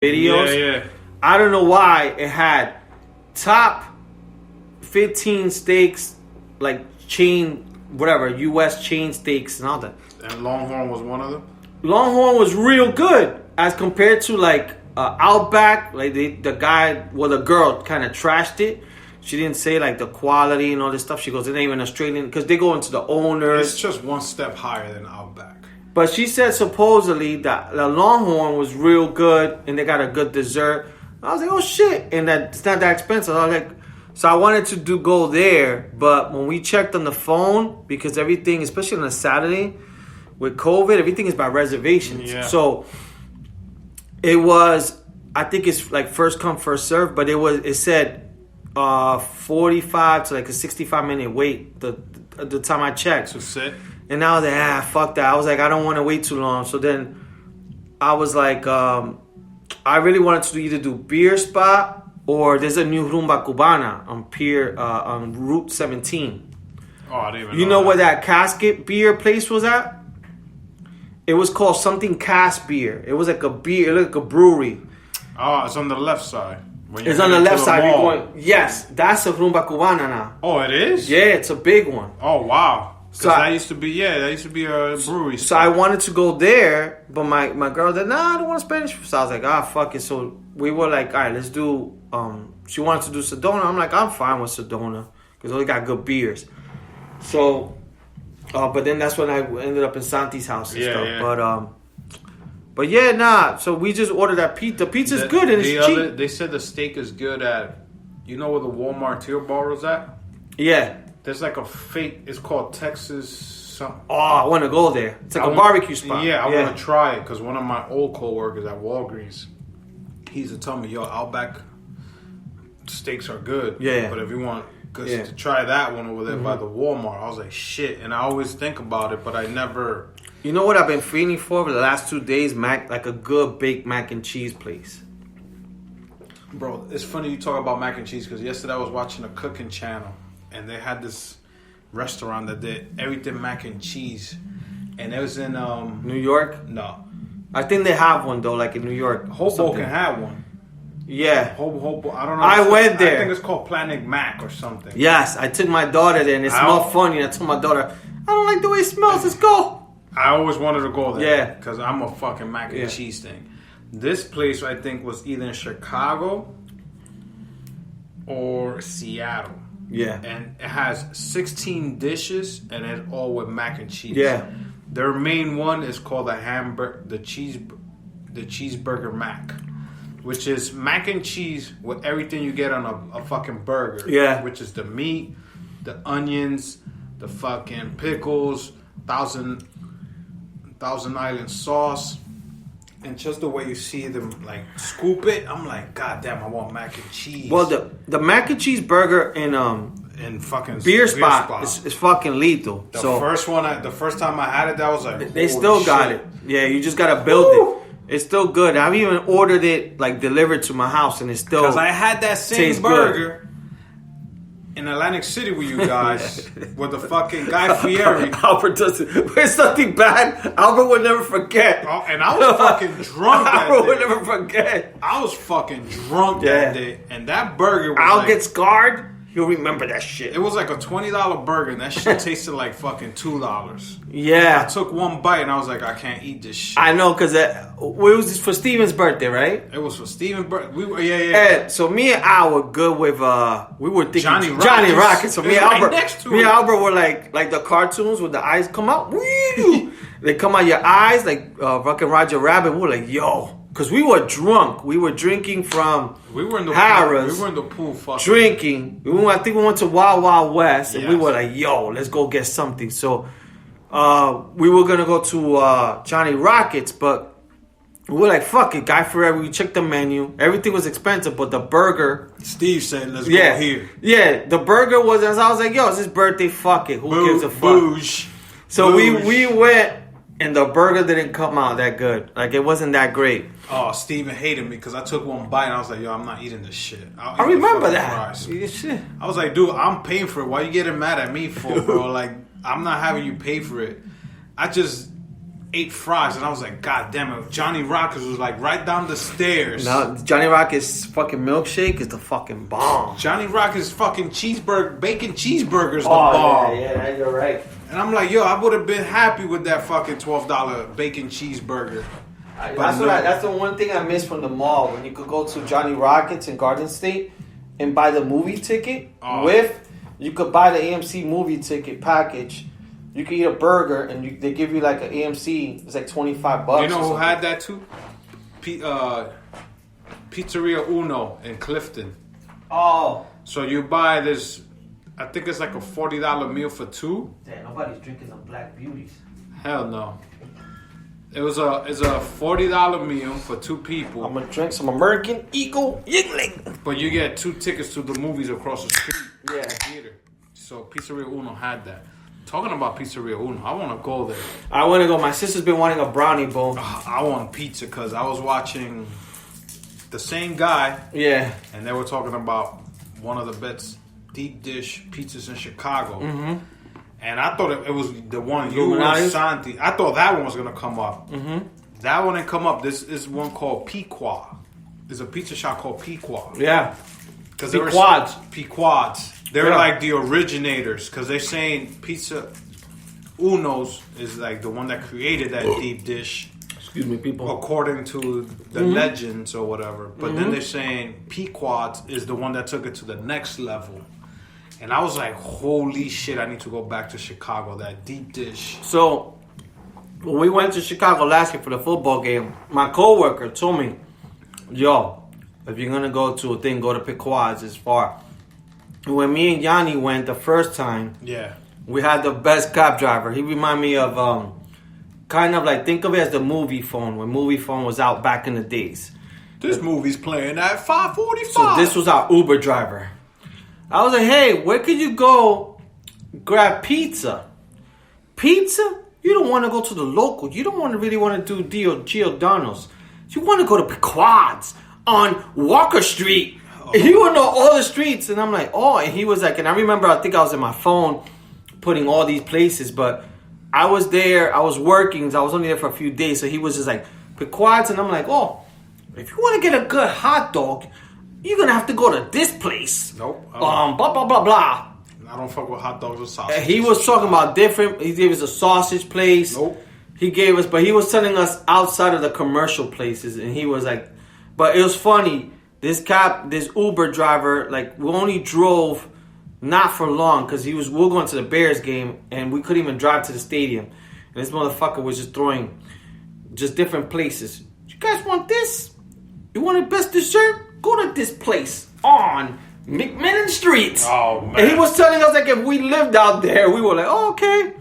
videos. Yeah. I don't know why it had top 15 steaks, like chain, whatever, U.S. chain steaks and all that. And Longhorn was one of them? Longhorn was real good as compared to like Outback. Like the girl kind of trashed it. She didn't say like the quality and all this stuff. She goes, it ain't even Australian, because they go into the owners. It's just one step higher than Outback. But she said supposedly that the Longhorn was real good and they got a good dessert. I was like, oh shit, and that it's not that expensive. I was like, so I wanted to go there, but when we checked on the phone, because everything, especially on a Saturday with COVID, everything is by reservations. Yeah. So it was, I think it's like first come first serve, but it said 45 to like a 65-minute wait the time I checked. To sit. And I was like, fuck that. I was like, I don't want to wait too long. So then I was like, I really wanted to either do Beer Spot or there's a new Rumba Cubana on Route 17. Oh, I didn't even You know where that Casket beer place was at? It was called something Cask Beer. It was like a beer, it looked like a brewery. Oh, it's on the left side. It's on the left side. You're going, yes, that's a Rumba Cubana now. Oh, it is? Yeah, it's a big one. Oh, wow. So that used to be a brewery. So I wanted to go there, but my girl said, nah, I don't want Spanish food. So I was like, fuck it. So we were like, all right, let's do, she wanted to do Sedona. I'm like, I'm fine with Sedona because they got good beers. So, but then that's when I ended up in Santi's house and stuff. Yeah. But yeah, nah. So we just ordered that pizza. The pizza's good and it's cheap. They said the steak is good at, you know where the Walmart Tier Bar is at? Yeah. There's like a fake, it's called Texas something. Oh, I want to go there. It's like a barbecue spot. Yeah, I want to try it because one of my old co-workers at Walgreens, he used to tell me, yo, Outback steaks are good. Yeah. But if you want to try that one over there by the Walmart, I was like, shit. And I always think about it, but I never... You know what I've been feeling for the last 2 days? Like a good baked mac and cheese place. Bro, it's funny you talk about mac and cheese because yesterday I was watching a cooking channel. And they had this restaurant that did everything mac and cheese. And it was in... New York? No. I think they have one, though, like in New York. Hoboken had one. Yeah. Hoboken, I don't know. I went there. I think it's called Planet Mac or something. Yes, I took my daughter there and it smelled funny. I told my daughter, I don't like the way it smells. Let's go. I always wanted to go there. Yeah. Because I'm a fucking mac and cheese thing. This place, I think, was either in Chicago or Seattle. Yeah. And it has 16 dishes and it's all with mac and cheese. Yeah. Their main one is called the cheeseburger mac, which is mac and cheese with everything you get on a fucking burger. Yeah. Which is the meat, the onions, the fucking pickles, Thousand Island sauce. And just the way you see them, like, scoop it, I'm like, God damn, I want mac and cheese. Well, the mac and cheese burger in fucking Beer Spot is fucking lethal. The first time I had it, that was like, they still got it. Yeah, you just gotta build it. It's still good. I've even ordered it like delivered to my house, and it's still because I had that same burger in Atlantic City with you guys with the fucking Guy Fieri. Albert doesn't. It's nothing bad. Albert would never forget. Oh, and I was fucking drunk that Albert day. would never forget. I was fucking drunk that day, and that burger was I'll get scarred. He'll remember that shit. It was like a $20 burger, and that shit tasted like fucking $2. Yeah. I took one bite, and I was like, I can't eat this shit. I know, because it was for Steven's birthday, right? It was for Steven's birthday. And so me and Al were good with, we were thinking Johnny Rockets. So me and Albert were like the cartoons with the eyes come out. They come out your eyes like fucking Roger Rabbit. We were like, yo. Because we were drunk. We were drinking from Harrah's. We were in the pool fucking. Drinking. I think we went to Wild Wild West. And we were like, yo, let's go get something. So we were going to go to Johnny Rockets. But we were like, fuck it. Guy Fieri. We checked the menu. Everything was expensive. But the burger. Steve said, let's go here. Yeah. The burger was. I was like, yo, it's his birthday. Fuck it. Who gives a fuck? Boosh. So we went. And the burger didn't come out that good. Like, it wasn't that great. Oh, Steven hated me because I took one bite and I was like, yo, I'm not eating this shit. I remember that. Shit. I was like, dude, I'm paying for it. Why you getting mad at me for, bro? Like, I'm not having you pay for it. ate fries, and I was like, God damn it! Johnny Rockets was like right down the stairs. Now Johnny Rockets fucking milkshake is the fucking bomb. Johnny Rockets fucking bacon cheeseburgers the bomb. Yeah, you're right. And I'm like, yo, I would have been happy with that fucking $12 bacon cheeseburger. That's the one thing I miss from the mall, when you could go to Johnny Rockets in Garden State and buy the movie ticket you could buy the AMC movie ticket package. You could eat a burger and they give you like an AMC. It's like $25. You know who had that too? Pizzeria Uno in Clifton. Oh. So you buy this, I think it's like a $40 meal for two. Damn, nobody's drinking them Black Beauties. Hell no. It's a $40 meal for two people. I'm gonna drink some American Eagle Yingling. But you get 2 tickets to the movies across the street. Yeah. Theater. So Pizzeria Uno had that. Talking about Pizzeria Uno, I want to go there. I want to go. My sister's been wanting a brownie bowl. I want pizza because I was watching the same guy. Yeah. And they were talking about one of the best deep dish pizzas in Chicago. Mm-hmm. And I thought it was the one you and Santi. I thought that one was going to come up. Mm-hmm. That one didn't come up. This is one called Pequod. There's a pizza shop called Pequod. Yeah. Pequods. Pequods. They're like the originators because they're saying Pizza Uno's is like the one that created that deep dish. Excuse me, people. According to the legends or whatever. But then they're saying Pequod's is the one that took it to the next level. And I was like, holy shit, I need to go back to Chicago, that deep dish. So, when we went to Chicago last year for the football game, my coworker told me, yo, if you're going to go to a thing, go to Pequod's, it's far. When me and Yanni went the first time, we had the best cab driver. He reminded me of, kind of like, think of it as the movie phone, when movie phone was out back in the days. This movie's playing at 5:45. So this was our Uber driver. I was like, hey, where could you go grab pizza? Pizza? You don't want to go to the local. You don't really want to do Giordano's. You want to go to Pequod's on Walker Street. He would know all the streets. And I'm like, oh. And he was like, and I remember, I think I was in my phone putting all these places. But I was there. I was working. So I was only there for a few days. So he was just like, Pequod's. And I'm like, oh, if you want to get a good hot dog, you're going to have to go to this place. Nope. Blah, blah, blah, blah. I don't fuck with hot dogs or sausage. He was talking about different. He gave us a sausage place. Nope. He gave us, but he was telling us outside of the commercial places. And he was like, but it was funny. This Uber driver, like, we only drove not for long because we were going to the Bears game and we couldn't even drive to the stadium. And this motherfucker was just throwing just different places. You guys want this? You want the best dessert? Go to this place on McMillan Street. Oh, man. And he was telling us, like, if we lived out there, we were like, oh, okay.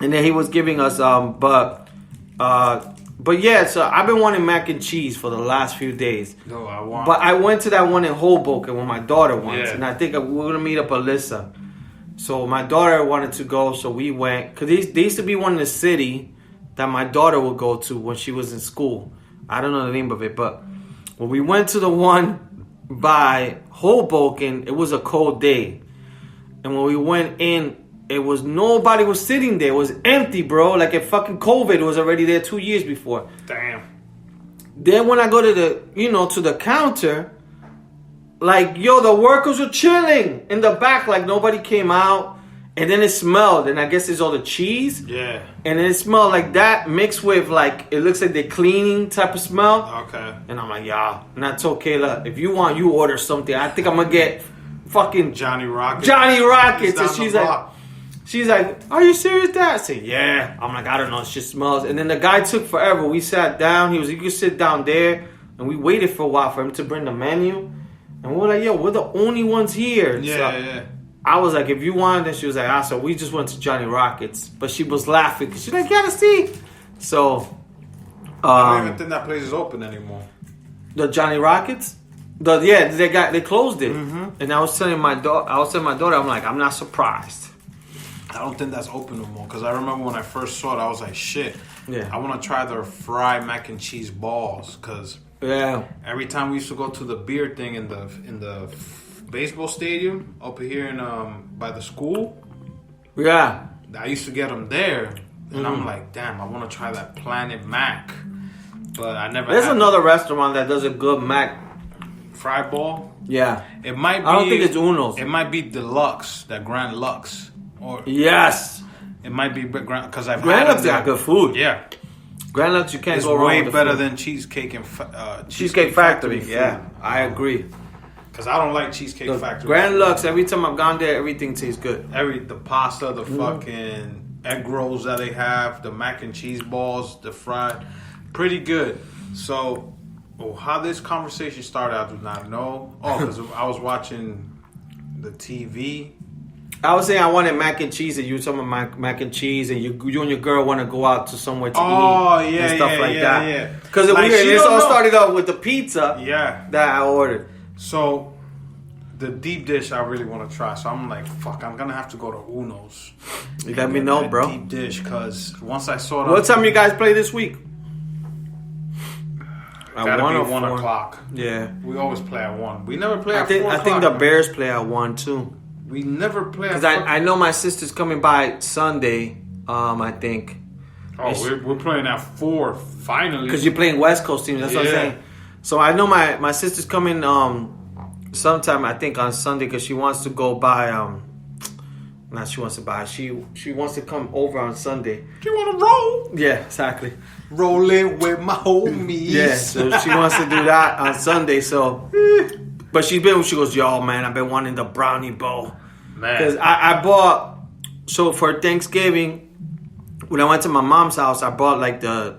And then he was giving us, but yeah, so I've been wanting mac and cheese for the last few days. No, I want. But I went to that one in Hoboken with my daughter once. Yeah. And I think we're going to meet up Alyssa. So my daughter wanted to go, so we went. Because there used to be one in the city that my daughter would go to when she was in school. I don't know the name of it, but when we went to the one by Hoboken, it was a cold day. And when we went in, nobody was sitting there. It was empty, bro. Like if fucking COVID was already there 2 years before. Damn. Then when I go to the counter, like, yo, the workers were chilling in the back, like nobody came out. And then it smelled, and I guess it's all the cheese. Yeah. And then it smelled like that mixed with, like, it looks like they're cleaning type of smell. Okay. And I'm like, yeah. And I told Kayla, if you want, you order something. I think I'm going to get fucking Johnny Rockets. And she's like, are you serious, Dad? I said, yeah. I'm like, I don't know. It just smells. And then the guy took forever. We sat down. He was like, you can sit down there. And we waited for a while for him to bring the menu. And we were like, yo, we're the only ones here. Yeah. I was like, if you want, then she was like, so we just went to Johnny Rockets. But she was laughing because she's like, you gotta see. So, I don't even think that place is open anymore. The Johnny Rockets? They closed it. Mm-hmm. And I was telling my daughter, I'm like, I'm not surprised. I don't think that's open no more because I remember when I first saw it, I was like, shit. Yeah. I want to try their fried mac and cheese balls because every time we used to go to the beer thing in the baseball stadium up here in by the school. Yeah. I used to get them there. and I'm like, damn, I want to try that Planet Mac, but I never. There's had another restaurant that does a good mac. fried ball. Yeah. It might be. I don't think it's Uno's. It might be Deluxe, that Grand Lux, or Yes. it might be Grand, because I've Grand had Lux it got good food. Yeah, Grand Lux, you can't it's go wrong way with the better food. than Cheesecake and Cheesecake Factory. food. Yeah, I agree. Because I don't like Cheesecake The Factory. Grand Lux, every time I've gone there, everything tastes good. The pasta, the fucking egg rolls that they have, the mac and cheese balls, the fried, pretty good. So, how this conversation started, I do not know. Oh, because I was watching the TV. I was saying I wanted mac and cheese, and you were talking about mac and cheese, and you and your girl want to go out to somewhere to eat and stuff like that. Because Like, this all started off with the pizza that I ordered. So, the deep dish I really want to try. So I'm like, fuck, I'm going to have to go to Uno's. You let me know, bro. Deep dish, because once I saw it. What time you guys play this week? Gotta be 1 o'clock. Yeah. We always play at 1. We never play at 4 o'clock. I think the Bears play at 1 too. We never play at 4. Because I know my sister's coming by Sunday, I think. Oh, we're playing at 4, finally. Because you're playing West Coast teams, that's what I'm saying. So I know my sister's coming sometime, I think, on Sunday, because she wants to go buy, not she wants to buy, she wants to come over on Sunday. You want to roll? Yeah, exactly. Rolling with my homies. Yeah, so she wants to do that on Sunday, so. But she goes, yo, man, I've been wanting the brownie bowl. Man. Because I bought, so for Thanksgiving, when I went to my mom's house, I bought like the,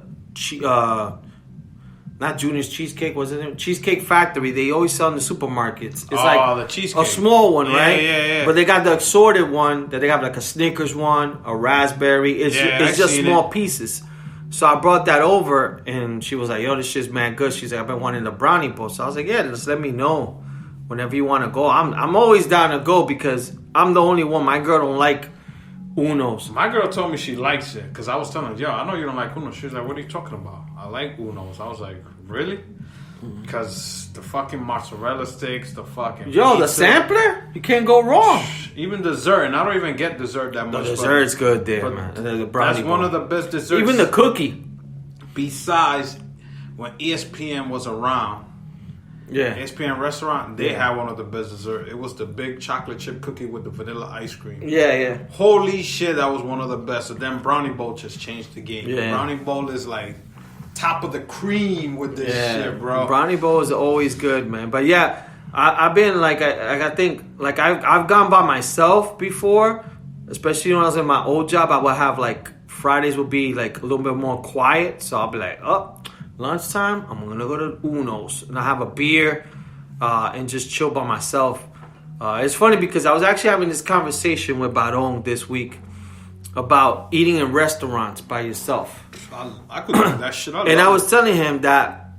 not Junior's Cheesecake, was it? Cheesecake Factory. They always sell in the supermarkets. It's like the cheesecake. a small one, right? Yeah. But they got the assorted one that they have like a Snickers one, a raspberry. It's just small pieces. So I brought that over, and she was like, yo, this shit's mad good. She's like, I've been wanting the brownie bowl. So I was like, yeah, just let me know whenever you want to go. I'm always down to go because I'm the only one. My girl don't like Uno's. My girl told me she likes it because I was telling her, yo, I know you don't like Uno's. She was like, what are you talking about? I like Uno's. I was like, really? Because the fucking mozzarella sticks, the fucking Yo, pizza, the sampler? You can't go wrong. Even dessert, and I don't even get dessert that much. The dessert's good there, man. The brownie that's bowl. one of the best desserts. Even the cookie. Besides, when ESPN was around, ESPN restaurant, they had one of the best desserts. It was the big chocolate chip cookie with the vanilla ice cream. Yeah. Holy shit, that was one of the best. So then brownie bowl just changed the game. Yeah. Brownie bowl is like top of the cream with this shit, bro. Brownie bowl is always good, man. But yeah, I've been like, I think, like I've gone by myself before, especially when I was in my old job. I would have like Fridays would be like a little bit more quiet, so I'll be like, lunchtime, I'm gonna go to Uno's and I have a beer and just chill by myself. It's funny because I was actually having this conversation with Barong this week about eating in restaurants by yourself. I could do that shit. And I was telling him that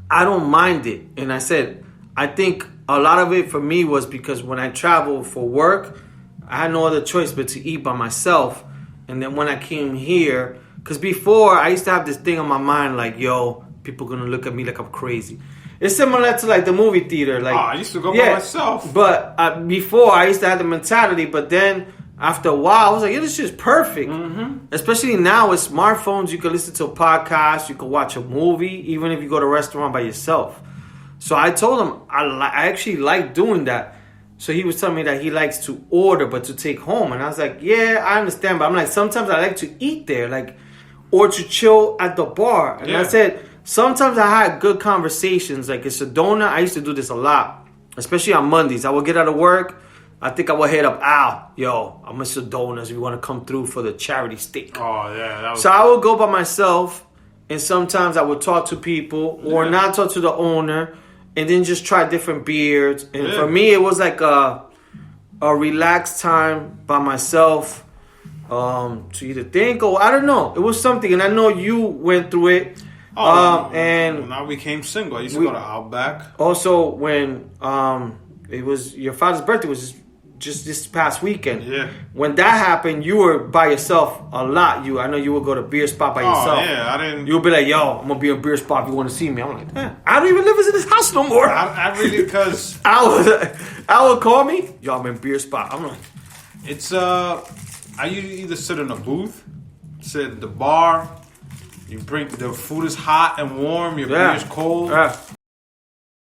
I don't mind it. And I said, I think a lot of it for me was because when I traveled for work, I had no other choice but to eat by myself. And then when I came here, because before I used to have this thing on my mind like, yo, people gonna look at me like I'm crazy. It's similar to like the movie theater. Like I used to go by myself. But before I used to have the mentality, but then after a while, I was like, yeah, this shit's perfect. Mm-hmm. Especially now with smartphones, you can listen to a podcast, you can watch a movie, even if you go to a restaurant by yourself. So I told him I actually like doing that. So he was telling me that he likes to order, but to take home. And I was like, yeah, I understand. But I'm like, sometimes I like to eat there, like, or to chill at the bar. And I said, sometimes I had good conversations. Like in Sedona, I used to do this a lot, especially on Mondays. I would get out of work. I think I would hit up Al. Yo, I'm in Sedona. If you want to come through for the charity steak. Oh, yeah. So I would go by myself, and sometimes I would talk to people or not talk to the owner, and then just try different beers. And for me, it was like a relaxed time by myself to either think or I don't know. It was something, and I know you went through it. And now we became single. I used to go to Outback. Also, when it was your father's birthday was just this past weekend. Yeah. When that happened, you were by yourself a lot. I know you would go to beer spot by yourself. Yeah, I didn't. You would be like, yo, I'm gonna be a beer spot if you want to see me. I'm like, I don't even live in this house no more. I really, because I would call me, yo, I'm in beer spot. I'm like, it's I usually either sit in a booth sit at the bar. You bring the food is hot and warm. Your beer is cold. Yeah.